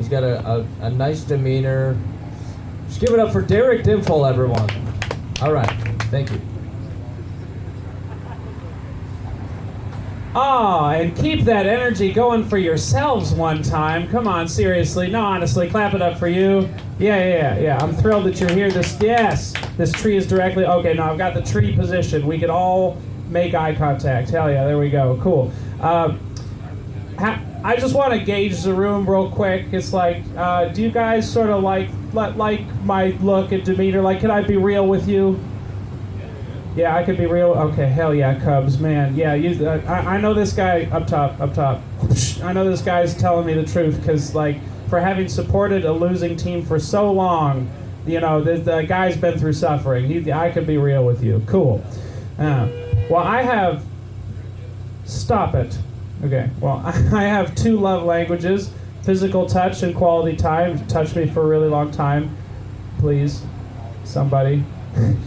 He's got a nice demeanor. Just give it up for Derek Dimpfl, everyone. All right, thank you. And keep that energy going for yourselves one time. Come on, seriously. No, honestly, clap it up for you. Yeah. I'm thrilled that you're here. This tree is directly... Okay, no, I've got the tree position. We could all make eye contact. Hell yeah, there we go. Cool. I just want to gauge the room real quick. It's like, do you guys sort of like my look and demeanor? Like, can I be real with you? Yeah, I could be real. Okay, hell yeah, Cubs, man. Yeah, I know this guy up top. I know this guy's telling me the truth because, like, for having supported a losing team for so long, you know, the guy's been through suffering. I could be real with you. Cool. Well, I have... Stop it. Okay, well, I have 2 love languages, physical touch and quality time. Touch me for a really long time, please, somebody.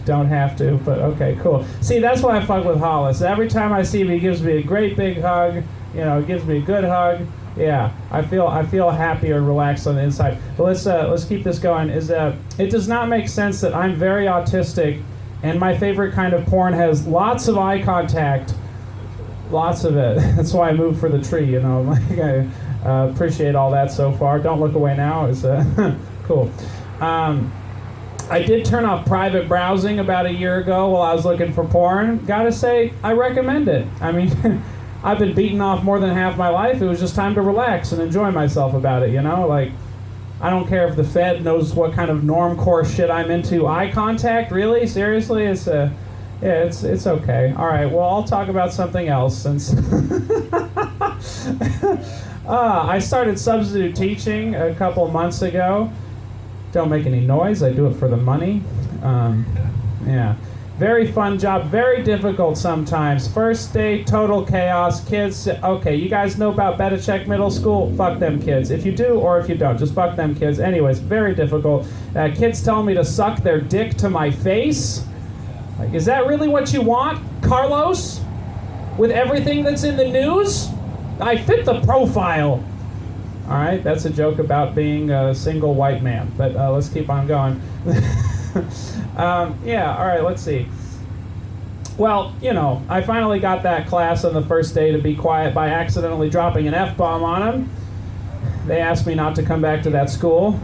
Don't have to, but okay, cool. See, that's why I fuck with Hollis. Every time I see him, he gives me a great big hug. You know, gives me a good hug. Yeah, I feel happier and relaxed on the inside. But let's keep this going. It does not make sense that I'm very autistic, and my favorite kind of porn has lots of eye contact. Lots of it. That's why I moved for the tree, you know. Like, I appreciate all that so far. Don't look away now. It's cool. I did turn off private browsing about a year ago while I was looking for porn. Gotta say, I recommend it. I mean, I've been beaten off more than half my life. It was just time to relax and enjoy myself about it, you know? Like, I don't care if the Fed knows what kind of normcore shit I'm into. Eye contact? Really? Seriously? It's okay. All right, well, I'll talk about something else since... I started substitute teaching a couple months ago. Don't make any noise. I do it for the money. Yeah. Very fun job. Very difficult sometimes. First day, total chaos. Kids, okay, you guys know about Belichick Middle School? Fuck them kids. If you do or if you don't, just fuck them kids. Anyways, very difficult. Kids telling me to suck their dick to my face. Like, is that really what you want, Carlos? With everything that's in the news? I fit the profile. All right, that's a joke about being a single white man, but let's keep on going. Yeah, all right, let's see. Well, you know, I finally got that class on the first day to be quiet by accidentally dropping an F-bomb on them. They asked me not to come back to that school.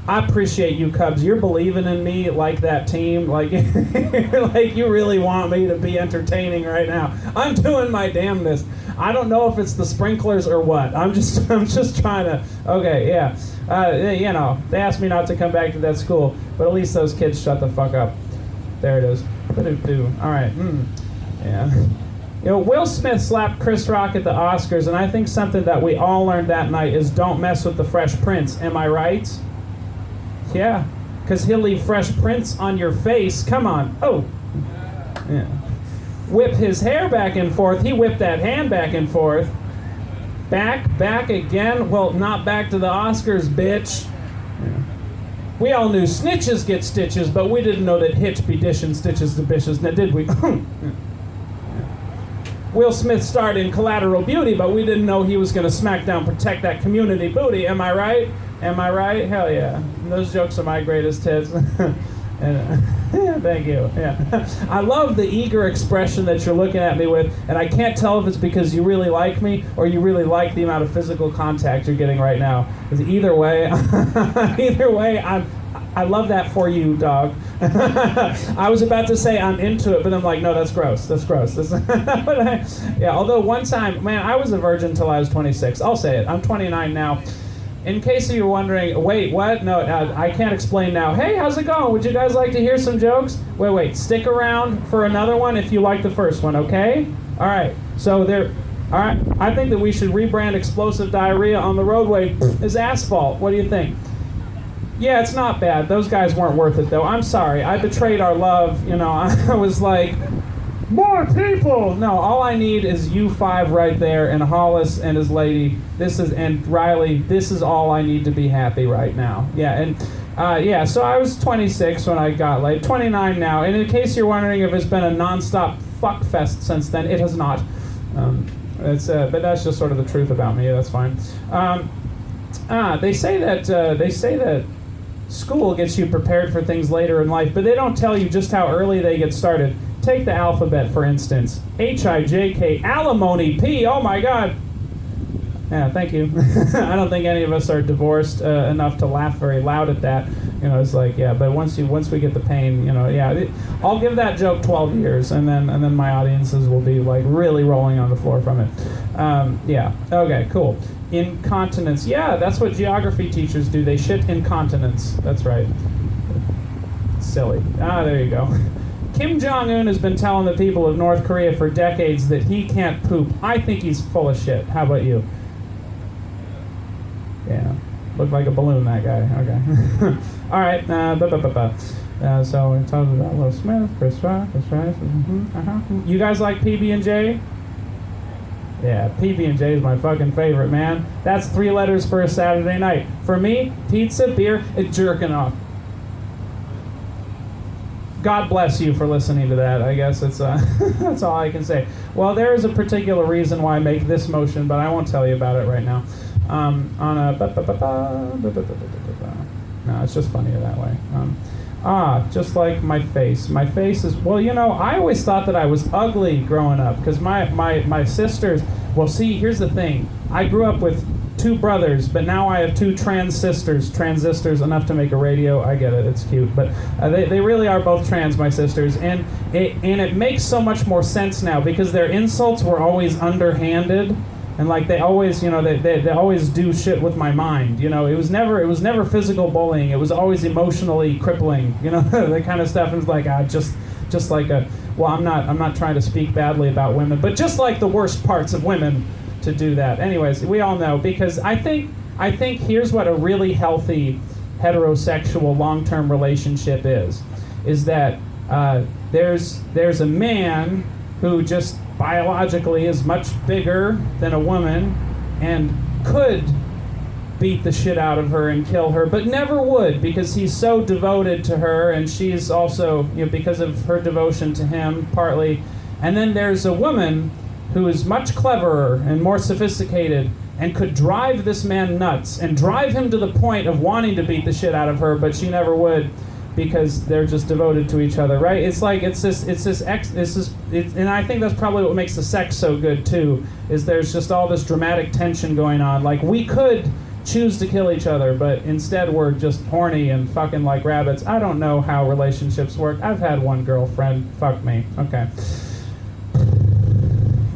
I appreciate you, Cubs. You're believing in me like that team. Like, like you really want me to be entertaining right now. I'm doing my damnedest. I don't know if it's the sprinklers or what. I'm just trying to. Okay, yeah. You know, they asked me not to come back to that school, but at least those kids shut the fuck up. There it is. All right. Yeah. You know, Will Smith slapped Chris Rock at the Oscars, and I think something that we all learned that night is don't mess with the Fresh Prince. Am I right? Yeah, because he'll leave fresh prints on your face. Come on. Oh. Yeah. Whip his hair back and forth. He whipped that hand back and forth. Back again. Well, not back to the Oscars, bitch. Yeah. We all knew snitches get stitches, but we didn't know that hitch be dishing stitches to bitches, now did we? Yeah. Will Smith starred in Collateral Beauty, but we didn't know he was going to smack down, protect that community booty. Am I right? Am I right? Hell yeah. Those jokes are my greatest hits. Yeah, thank you. Yeah. I love the eager expression that you're looking at me with, and I can't tell if it's because you really like me or you really like the amount of physical contact you're getting right now. Because either way, I love that for you, dog. I was about to say I'm into it, but I'm like, no, that's gross. That's gross. Yeah, although one time, man, I was a virgin until I was 26. I'll say it. I'm 29 now. In case you're wondering, wait, what? No, I can't explain now. Hey, how's it going? Would you guys like to hear some jokes? Wait, stick around for another one if you like the first one, okay? All right, so all right, I think that we should rebrand explosive diarrhea on the roadway as asphalt. What do you think? Yeah, it's not bad. Those guys weren't worth it, though. I'm sorry. I betrayed our love. You know, I was like, more people! No, all I need is you 5 right there, and Hollis and his lady. And Riley. This is all I need to be happy right now. Yeah, and so I was 26 when I got laid. 29 now. And in case you're wondering if it's been a nonstop fuck fest since then, it has not. But that's just sort of the truth about me. That's fine. They say that school gets you prepared for things later in life, but they don't tell you just how early they get started. Take the alphabet, for instance. H-I-J-K, alimony, P, oh my God. Yeah, thank you. I don't think any of us are divorced enough to laugh very loud at that. You know, it's like, yeah, but once we get the pain, you know, yeah, I'll give that joke 12 years, and then my audiences will be like really rolling on the floor from it. Yeah, okay, cool. Incontinence, yeah, that's what geography teachers do. They shit incontinence. That's right. Silly. There you go. Kim Jong-un has been telling the people of North Korea for decades that he can't poop. I think he's full of shit. How about you? Yeah, looked like a balloon, that guy. Okay. All right. So we talked about Will Smith, Chris Rock. You guys like PB&J? Yeah, PB&J is my fucking favorite, man. That's 3 letters for a Saturday night. For me, pizza, beer, and jerking off. God bless you for listening to that. I guess it's that's all I can say. Well, there is a particular reason why I make this motion, but I won't tell you about it right now. No, it's just funnier that way. Just like my face. My face is, well, you know, I always thought that I was ugly growing up because my sisters, well, see, here's the thing. I grew up with 2 brothers, but now I have 2 transistors enough to make a radio. I get it, it's cute, but they really are both trans, my sisters, and it makes so much more sense now because their insults were always underhanded. And like they always, you know, they always do shit with my mind. You know, it was never physical bullying. It was always emotionally crippling. You know, that kind of stuff. And it's like just like a. Well, I'm not trying to speak badly about women, but just like the worst parts of women to do that. Anyways, we all know because I think here's what a really healthy heterosexual long-term relationship is that there's a man who just biologically is much bigger than a woman and could beat the shit out of her and kill her, but never would because he's so devoted to her and she's also, you know, because of her devotion to him partly. And then there's a woman who is much cleverer and more sophisticated and could drive this man nuts and drive him to the point of wanting to beat the shit out of her, but she never would. Because they're just devoted to each other, right? It's like and I think that's probably what makes the sex so good too. Is there's just all this dramatic tension going on. Like we could choose to kill each other, but instead we're just horny and fucking like rabbits. I don't know how relationships work. I've had one girlfriend. Fuck me. Okay.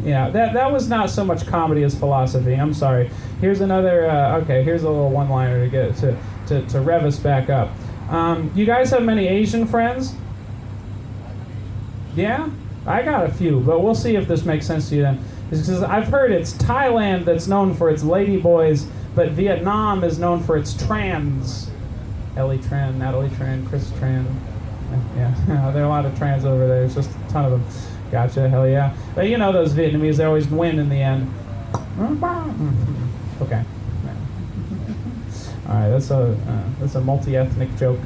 Yeah, that was not so much comedy as philosophy. I'm sorry. Here's another. Okay, here's a little one-liner to get to rev us back up. You guys have many Asian friends? Yeah? I got a few, but we'll see if this makes sense to you then. Because I've heard it's Thailand that's known for its ladyboys, but Vietnam is known for its trans. Ellie Tran, Natalie Tran, Chris Tran. Yeah, there are a lot of trans over there. There's just a ton of them. Gotcha, hell yeah. But you know those Vietnamese, they always win in the end. Okay. All right, that's a multi-ethnic joke.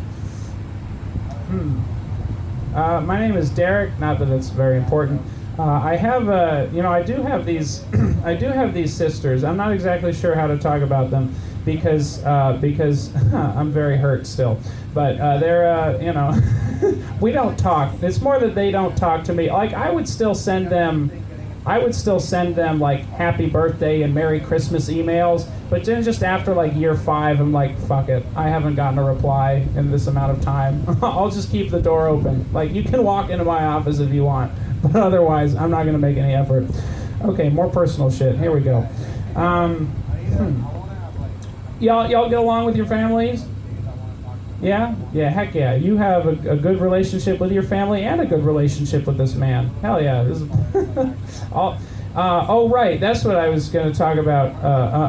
My name is Derek. Not that it's very important. I have, I do have these, I do have these sisters. I'm not exactly sure how to talk about them because I'm very hurt still. But they're, we don't talk. It's more that they don't talk to me. Like I would still send them like happy birthday and Merry Christmas emails, but then just after like year 5, I'm like, fuck it. I haven't gotten a reply in this amount of time. I'll just keep the door open. Like you can walk into my office if you want, but otherwise I'm not gonna make any effort. Okay, more personal shit. Here we go. Y'all get along with your families? Yeah? Yeah, heck yeah. You have a good relationship with your family and a good relationship with this man. Hell yeah. This is oh, right. That's what I was going to talk about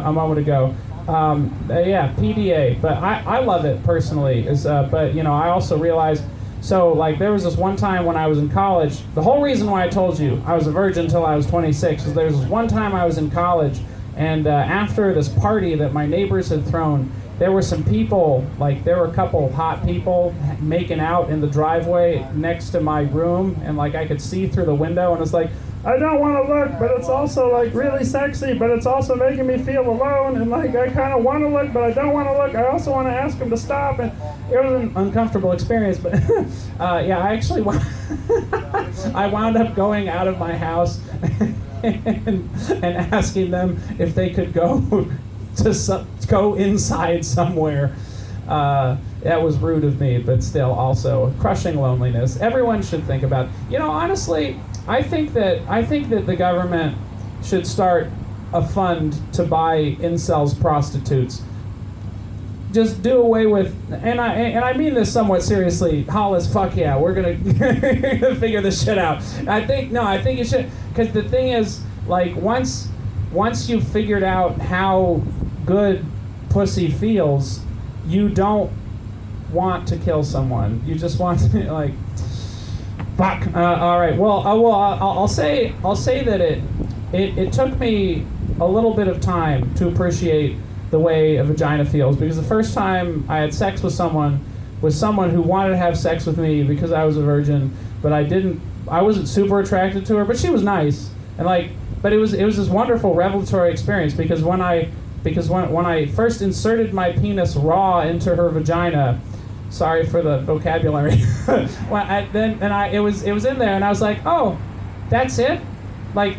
a moment ago. Yeah, PDA. But I love it personally. But, I also realized, so, like, there was this one time when I was in college. The whole reason why I told you I was a virgin until I was 26 is there was this one time I was in college, and after this party that my neighbors had thrown, there were some people, like there were a couple of hot people making out in the driveway next to my room, and like I could see through the window, and it's like, I don't want to look, but it's also like really sexy, but it's also making me feel alone, and like I kind of want to look, but I don't want to look. I also want to ask him to stop, and it was an uncomfortable experience. But yeah, I actually I wound up going out of my house and asking them if they could go go inside somewhere. That was rude of me, but still also crushing loneliness. Everyone should think about, honestly, I think that the government should start a fund to buy incels prostitutes. Just do away with, and I mean this somewhat seriously. Hollis, fuck yeah, we're gonna figure this shit out. I think you should, because the thing is, like, once you've figured out how good pussy feels, you don't want to kill someone. You just want to, like, fuck. All right. Well, I'll say that it took me a little bit of time to appreciate the way a vagina feels, because the first time I had sex with someone who wanted to have sex with me because I was a virgin, but I wasn't super attracted to her, but she was nice, and but it was this wonderful revelatory experience, because when I first inserted my penis raw into her vagina, sorry for the vocabulary, it was in there, and I was like, oh, that's it? Like,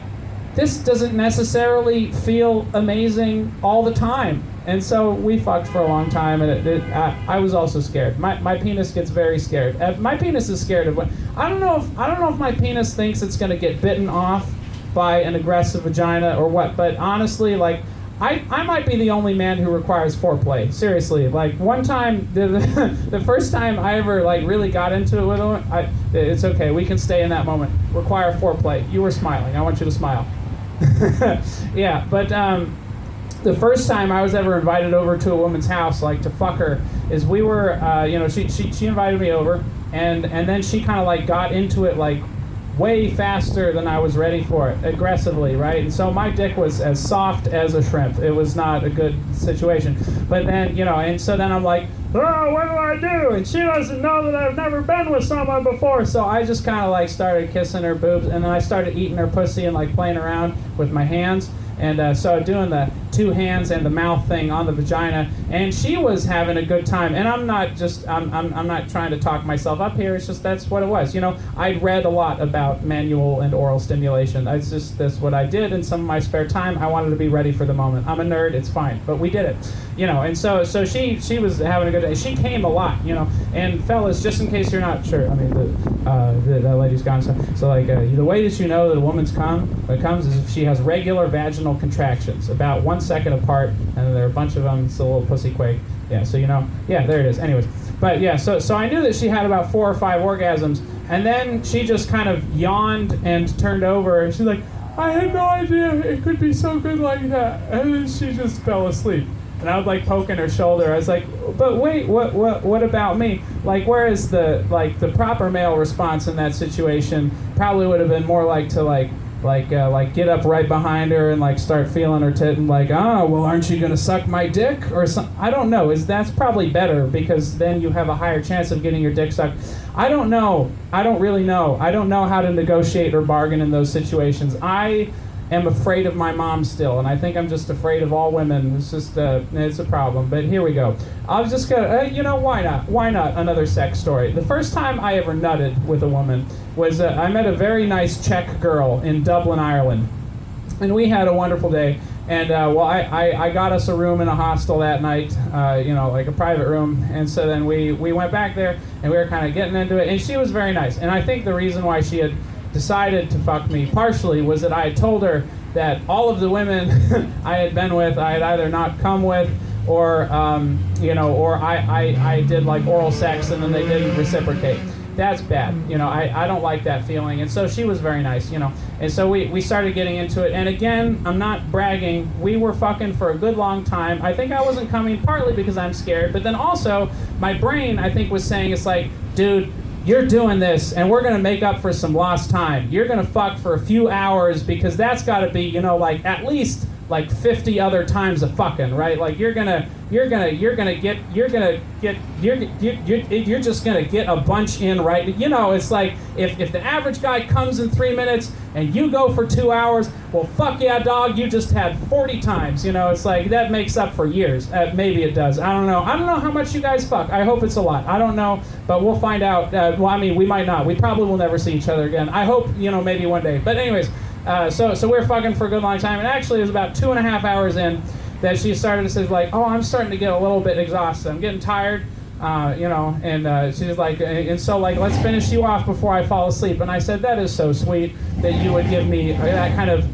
this doesn't necessarily feel amazing all the time. And so we fucked for a long time, and I was also scared. My penis gets very scared. My penis is scared of what, I don't know if my penis thinks it's going to get bitten off by an aggressive vagina or what, but honestly, like, I might be the only man who requires foreplay. Seriously, like, one time, the first time I ever, like, really got into it with a woman, it's okay, we can stay in that moment. Require foreplay. You were smiling. I want you to smile. Yeah, but the first time I was ever invited over to a woman's house, like, to fuck her, is we were, she invited me over, and then she kind of, like, got into it, like, way faster than I was ready for it, aggressively, right? And so my dick was as soft as a shrimp. It was not a good situation. But then, and so then I'm like, oh, what do I do? And she doesn't know that I've never been with someone before. So I just kind of, like, started kissing her boobs, and then I started eating her pussy and, like, playing around with my hands. And so doing the two hands and the mouth thing on the vagina, and she was having a good time. And I'm not trying to talk myself up here. It's just that's what it was. I'd read a lot about manual and oral stimulation. That's what I did in some of my spare time. I wanted to be ready for the moment. I'm a nerd. It's fine, but we did it. And so she was having a good day. She came a lot. And fellas, just in case you're not sure, I mean the lady's gone. So like the way that you know that a woman's comes is if she has regular vaginal contractions, about 1 second apart, and there are a bunch of them. It's a little pussy quake. Yeah, so yeah, there it is. Anyways, but yeah, so I knew that she had about 4 or 5 orgasms, and then she just kind of yawned and turned over, and she's like, I had no idea it could be so good like that, and then she just fell asleep. And I was, like, poking her shoulder. I was like, but wait, what about me? Like, whereas the proper male response in that situation probably would have been more like to get up right behind her and, like, start feeling her tit and, like, oh, well, aren't you gonna suck my dick or something? I don't know. That's probably better, because then you have a higher chance of getting your dick sucked. I don't know. I don't really know. I don't know how to negotiate or bargain in those situations. I am afraid of my mom still, and I think I'm just afraid of all women. It's just it's a problem. But here we go. I was just gonna, why not? Why not another sex story? The first time I ever nutted with a woman was I met a very nice Czech girl in Dublin, Ireland, and we had a wonderful day. And I got us a room in a hostel that night, like a private room. And so then we went back there, and we were kind of getting into it. And she was very nice. And I think the reason why she had decided to fuck me partially was that I had told her that all of the women I had been with, I had either not come with, or or I did, like, oral sex and then they didn't reciprocate. That's bad. I don't like that feeling. And so she was very nice, And so we started getting into it. And again, I'm not bragging. We were fucking for a good long time. I think I wasn't coming partly because I'm scared, but then also my brain, I think, was saying, it's like, dude, you're doing this, and we're going to make up for some lost time. You're going to fuck for a few hours, because that's got to be, like, at least like 50 other times of fucking, right? Like you're just gonna get a bunch in, right? You know, it's like if the average guy comes in 3 minutes and you go for 2 hours, well, fuck yeah, dog, you just had 40 times. You know, it's like that makes up for years. Maybe it does. I don't know. I don't know how much you guys fuck. I hope it's a lot. I don't know, but we'll find out. Well, I mean, we might not. We probably will never see each other again. I hope, you know, maybe one day. But anyways. So we're fucking for a good long time, and actually it was about 2.5 hours in that she started to say like, oh, I'm starting to get a little bit exhausted. I'm getting tired, you know, and she's like, and so like, let's finish you off before I fall asleep. And I said, that is so sweet that you would give me that kind of,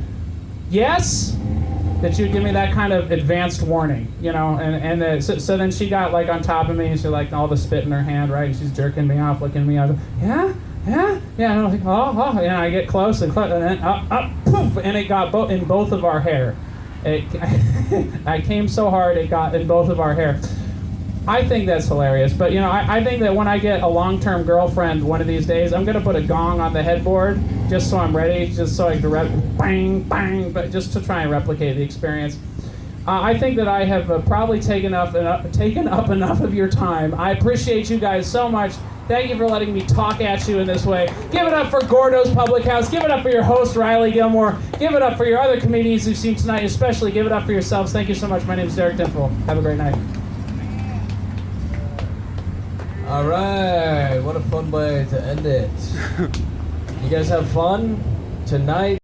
yes, that you would give me that kind of advanced warning, you know, and so then she got like on top of me, and she like all the spit in her hand, right, and she's jerking me off, looking at me, I was like, yeah, and I'm like, oh, and I get close, and then up, poof, and it got in both of our hair. I came so hard, it got in both of our hair. I think that's hilarious, but you know, I think that when I get a long-term girlfriend one of these days, I'm gonna put a gong on the headboard just so I'm ready, just so I can bang, bang, but just to try and replicate the experience. I think that I have probably taken up enough of your time. I appreciate you guys so much. Thank you for letting me talk at you in this way. Give it up for Gourdough's Public House. Give it up for your host, Riley Gilmore. Give it up for your other comedians you've seen tonight. Especially give it up for yourselves. Thank you so much. My name is Derek Dimpfl. Have a great night. All right, what a fun way to end it. You guys have fun tonight?